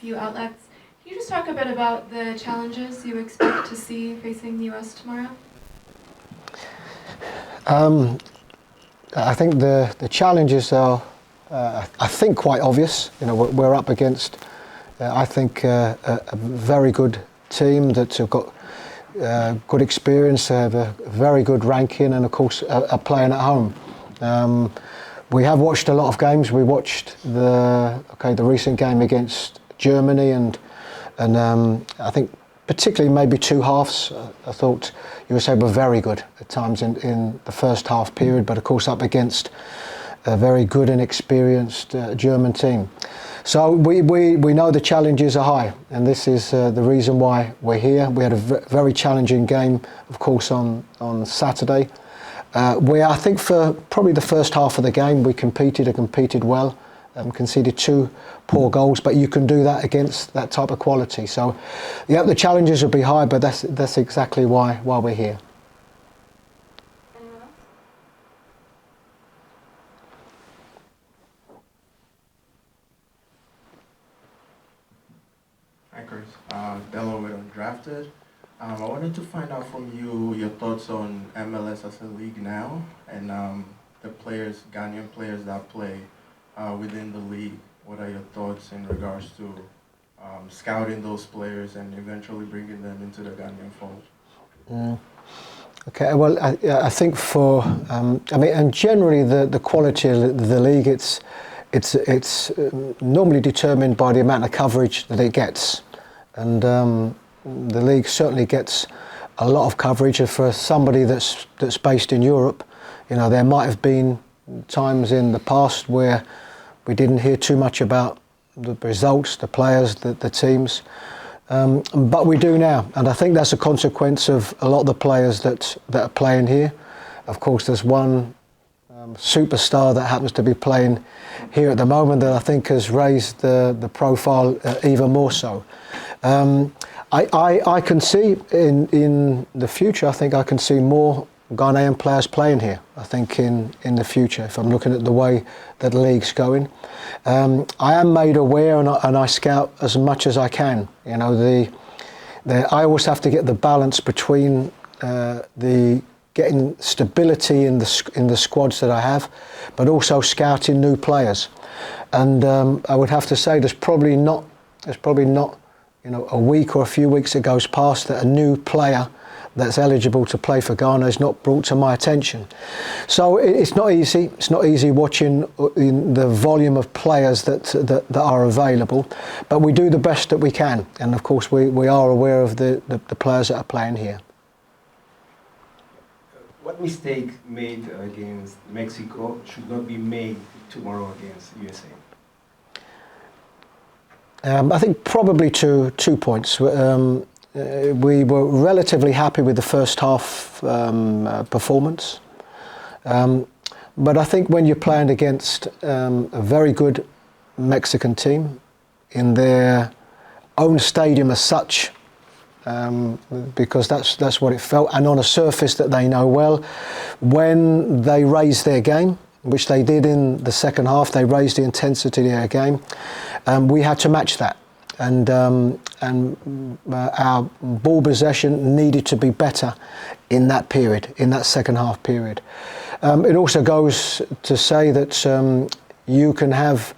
few outlets. Can you just talk a bit about the challenges you expect to see facing the US tomorrow? I think the challenges are, I think, quite obvious. You know, we're up against, I think, a very good team that have got good experience, have a very good ranking, and of course are playing at home. We have watched a lot of games. We watched the recent game against Germany, and I think particularly maybe two halves. I thought USA were very good at times in the first half period, but of course up against a very good and experienced German team. So we know the challenges are high, and this is the reason why we're here. We had a very challenging game, of course, on Saturday, where I think for probably the first half of the game we competed well, conceded 2 poor goals, but you can do that against that type of quality. So yeah, the challenges will be high, but that's exactly why we're here. Hi Chris, Dello with Undrafted. I wanted to find out from you your thoughts on MLS as a league now, and the Ghanaian players that play within the league. What are your thoughts in regards to scouting those players and eventually bringing them into the Ghanaian fold? Okay, well, I think and generally the quality of the league, it's normally determined by the amount of coverage that it gets, and the league certainly gets a lot of coverage. For somebody that's based in Europe, you know, there might have been times in the past where we didn't hear too much about the results, the players, the teams, but we do now, and I think that's a consequence of a lot of the players that are playing here. Of course, there's one superstar that happens to be playing here at the moment that I think has raised the profile even more so. I can see in the future, I think I can see more Ghanaian players playing here, I think, in the future, if I'm looking at the way that the league's going. I am made aware, and I scout as much as I can. You know, I always have to get the balance between getting stability in the squads that I have, but also scouting new players. And I would have to say there's probably not you know, a week or a few weeks that goes past that a new player that's eligible to play for Ghana is not brought to my attention. So it's not easy. It's not easy watching the volume of players that are available, but we do the best that we can. And of course, we are aware of the players that are playing here. What mistake made against Mexico should not be made tomorrow against USA? I think probably two points. We were relatively happy with the first half performance, but I think when you're playing against a very good Mexican team in their own stadium as such, because that's what it felt, and on a surface that they know well, when they raised their game, which they did in the second half, they raised the intensity of their game, we had to match that. And our ball possession needed to be better in that period, in that second half period. It also goes to say that you can have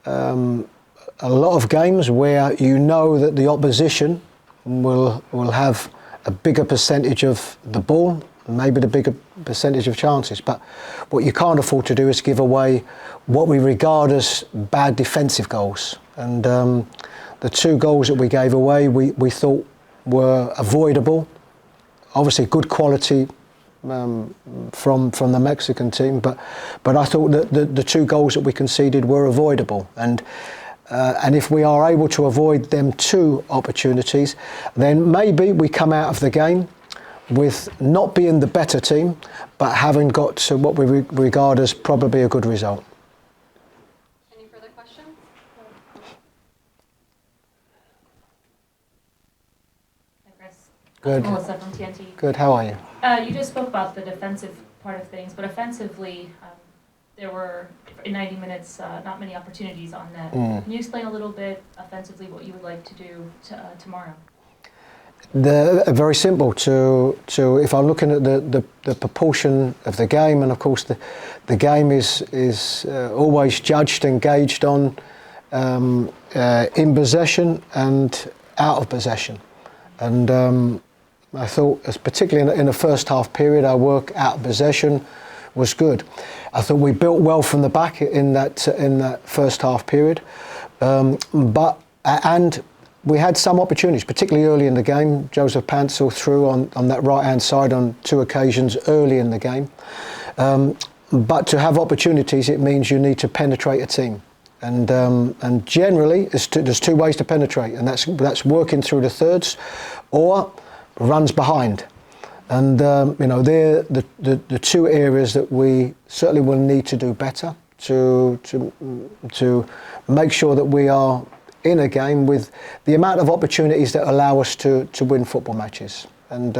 a lot of games where you know that the opposition will have a bigger percentage of the ball, maybe the bigger percentage of chances. But what you can't afford to do is give away what we regard as bad defensive goals. And the 2 goals that we gave away, we thought were avoidable. Obviously, good quality from the Mexican team, but I thought that the 2 goals that we conceded were avoidable. And if we are able to avoid them 2 opportunities, then maybe we come out of the game with not being the better team, but having got to what we regard as probably a good result. Any further questions? Hi, Chris. Good. Melissa from TNT. Good, how are you? You just spoke about the defensive part of things, but offensively, there were, in 90 minutes, not many opportunities on net. Mm. Can you explain a little bit offensively what you would like to do tomorrow? Very simple. To if I'm looking at the proportion of the game, and of course the game is always judged and gauged on in possession and out of possession, and I thought, particularly in the first half period, our work out of possession was good. I thought we built well from the back in that first half period, and we had some opportunities, particularly early in the game. Joseph Pansel threw on that right-hand side on 2 occasions early in the game. But to have opportunities, it means you need to penetrate a team. And generally, there's 2 ways to penetrate, and that's working through the thirds or runs behind. And they're the 2 areas that we certainly will need to do better to make sure that we are in a game with the amount of opportunities that allow us to win football matches. And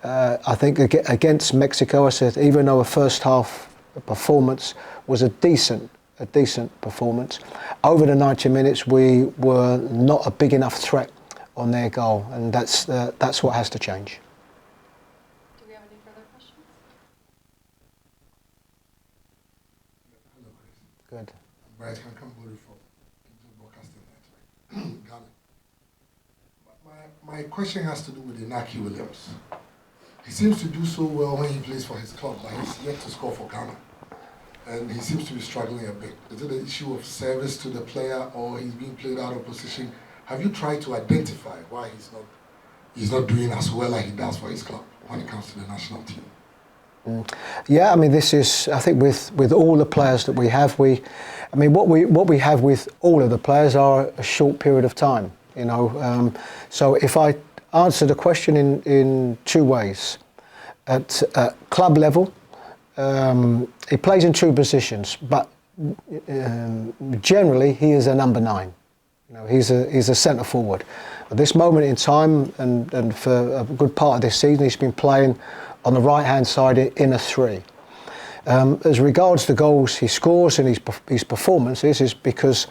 I think against Mexico, I said, even though a first half performance was a decent performance, over the 90 minutes we were not a big enough threat on their goal, and that's what has to change. Do we have any further questions? Hello, Chris. Good. Bright can come for broadcasting network. Ghana. My question has to do with Inaki Williams. He seems to do so well when he plays for his club, but he's yet to score for Ghana. And he seems to be struggling a bit. Is it an issue of service to the player, or he's being played out of position? Have you tried to identify why he's not doing as well as he does for his club when it comes to the national team? Yeah, I mean, this is, I think with all the players that we have, what we have with all of the players are a short period of time, so if I answer the question in 2 ways. At club level, he plays in 2 positions, but generally he is a number 9. He's a centre forward. At this moment in time, and for a good part of this season, he's been playing on the right-hand side in a 3. As regards the goals he scores and his performances, is because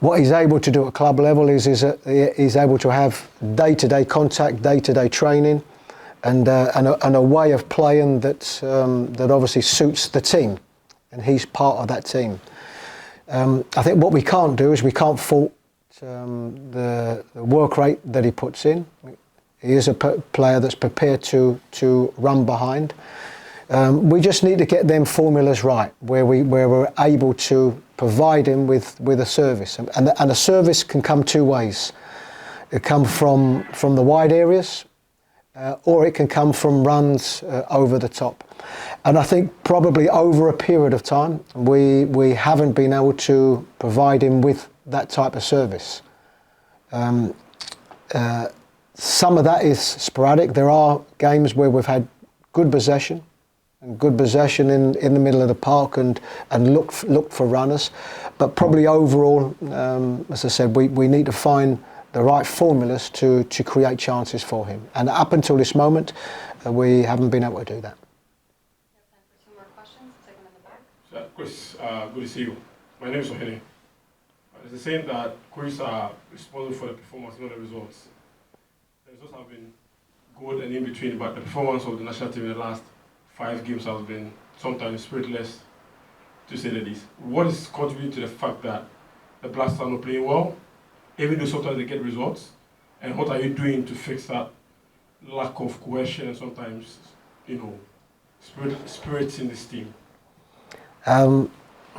what he's able to do at club level is he's able to have day-to-day contact, day-to-day training, and a way of playing that obviously suits the team, and he's part of that team. I think what we can't do is we can't fault the work rate that he puts in. He is a player that's prepared to run behind. We just need to get them formulas right, where we're able to provide him with a service, and a service can come 2 ways. It can come from the wide areas, or it can come from runs over the top. And I think probably over a period of time, we haven't been able to provide him with that type of service. Some of that is sporadic. There are games where we've had good possession in the middle of the park and looked for runners, but probably overall, as I said, we need to find the right formulas to create chances for him. And up until this moment, we haven't been able to do that. We have time for 2 more questions. Take them in the back. Chris, good to see you. My name is Ohene. It's the same that Chris are responsible for the performance, not the results. The results have been good and in between, but the performance of the national team in the last 5 games has been sometimes spiritless, to say the least. What is contributing to the fact that the Blacks are not playing well, even though sometimes they get results? And what are you doing to fix that lack of cohesion and sometimes, spirits in this team?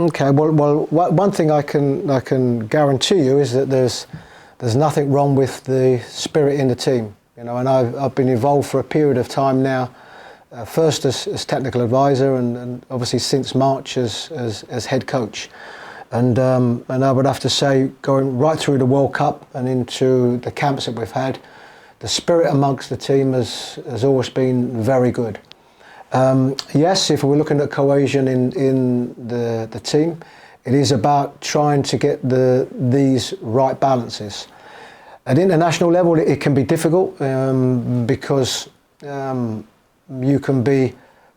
Okay. Well, one thing I can guarantee you is that there's nothing wrong with the spirit in the team. And I've been involved for a period of time now. First as technical advisor, and obviously since March as head coach, and I would have to say, going right through the World Cup and into the camps that we've had, the spirit amongst the team has always been very good. Yes, if we're looking at cohesion in the team, it is about trying to get these right balances. At international level, it can be difficult because you can be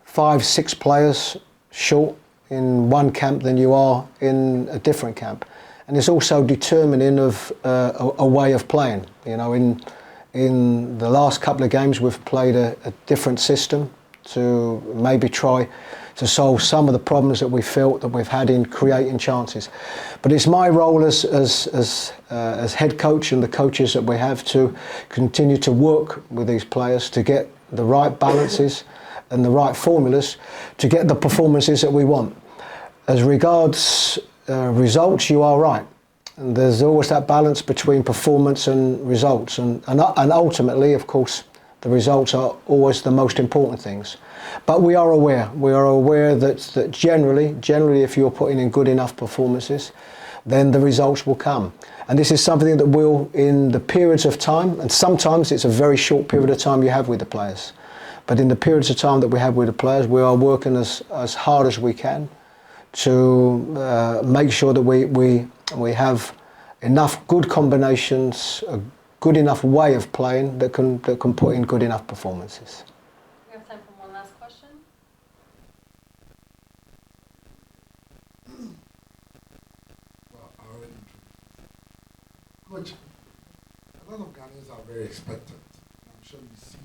5-6 players short in one camp than you are in a different camp. And it's also determining of a way of playing. You know, in the last couple of games we've played a different system to maybe try to solve some of the problems that we felt that we've had in creating chances. But it's my role as head coach and the coaches that we have to continue to work with these players to get the right balances and the right formulas to get the performances that we want. As regards results, you are right. And there's always that balance between performance and results. And ultimately, of course, the results are always the most important things. But we are aware that generally if you're putting in good enough performances, then the results will come. And this is something that will, in the periods of time, and sometimes it's a very short period of time you have with the players, but in the periods of time that we have with the players, we are working as hard as we can to make sure that we have enough good combinations, a good enough way of playing that can put in good enough performances. We have time for one last question. Well, I already Coach, a lot of Ghanaians are very expectant. I'm sure you see,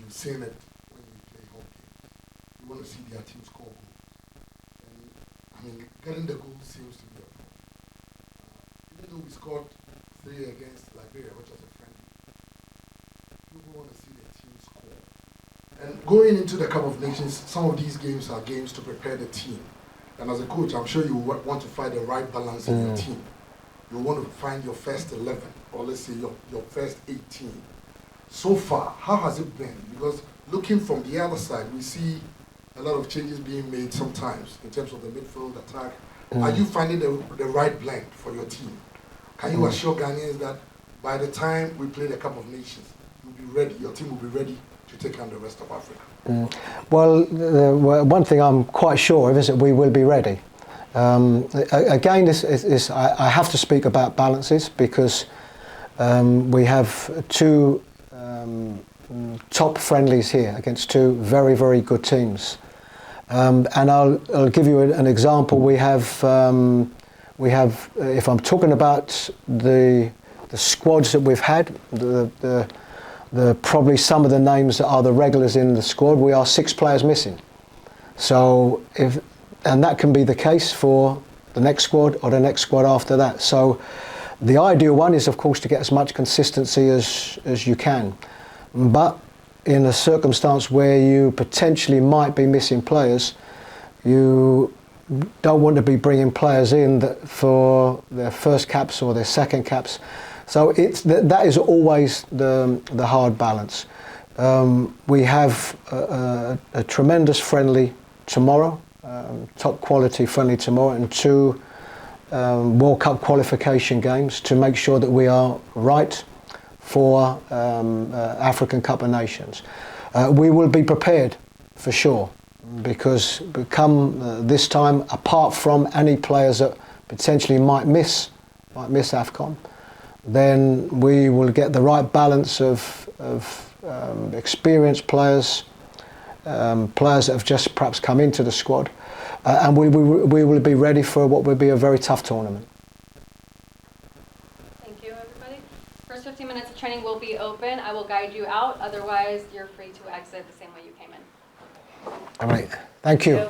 you've seen it when you play hockey. You want to see their team score goals. And, getting the goal seems to be a problem. Even though we scored 3 against Liberia, which was a friendly, people want to see their team score. And going into the Cup of Nations, some of these games are games to prepare the team. And as a coach, I'm sure you want to find the right balance in your team. You want to find your first 11, or let's say your first 18. So far, how has it been? Because looking from the other side, we see a lot of changes being made sometimes in terms of the midfield attack. Are you finding the right blend for your team? Can you assure Ghanaians that by the time we play the Cup of Nations, you'll be ready, your team will be ready to take on the rest of Africa? Well, one thing I'm quite sure of is that we will be ready. Again, I have to speak about balances because we have 2 top friendlies here against 2 very, very good teams. And I'll give you an example. We have, if I'm talking about the squads that we've had, the probably some of the names that are the regulars in the squad, we are 6 players missing. So and that can be the case for the next squad or the next squad after that. So the ideal one is, of course, to get as much consistency as you can. But in a circumstance where you potentially might be missing players, you don't want to be bringing players in for their first caps or their second caps. So that is always the hard balance. We have a tremendous friendly tomorrow, top quality friendly tomorrow, and 2 World Cup qualification games to make sure that we are right for African Cup of Nations. We will be prepared for sure, because come this time, apart from any players that potentially might miss AFCON, then we will get the right balance of experienced players, players that have just perhaps come into the squad, and we will be ready for what will be a very tough tournament. Thank you, everybody. First 15 minutes of training will be open. I will guide you out. Otherwise, you're free to exit the same way you came in. All right. Thank you.